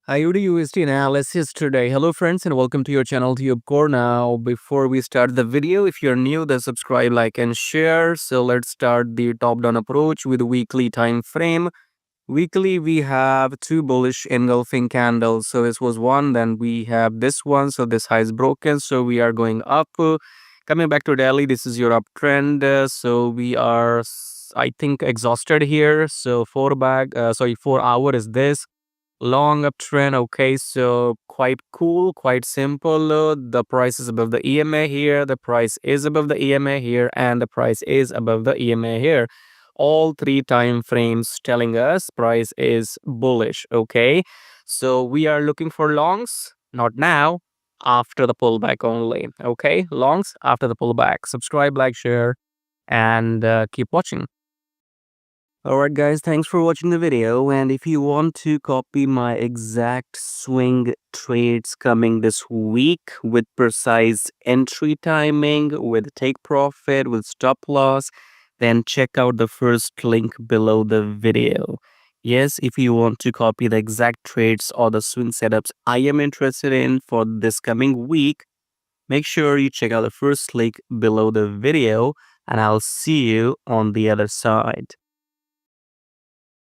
AUDUSD analysis today. Hello friends and welcome to your channel TubeCore. Now before we start the video, if you're new, then subscribe, like and share. So let's start the top down approach with weekly time frame. Weekly we have two bullish engulfing candles. So this was one, then we have this one. So this high is broken, so we are going up. Coming back to daily, this is your uptrend. So we are I think exhausted here. So 4 hour is this long uptrend. Okay, so quite cool, quite simple. The price is above the EMA here, the price is above the EMA here, and the price is above the EMA here. All three time frames telling us price is bullish. Okay, so we are looking for longs, not now, after the pullback only. Okay, longs after the pullback. Subscribe, like, share, and keep watching. Alright guys, thanks for watching the video, and if you want to copy my exact swing trades coming this week with precise entry timing, with take profit, with stop loss, then check out the first link below the video. Yes, if you want to copy the exact trades or the swing setups I am interested in for this coming week, make sure you check out the first link below the video, and I'll see you on the other side.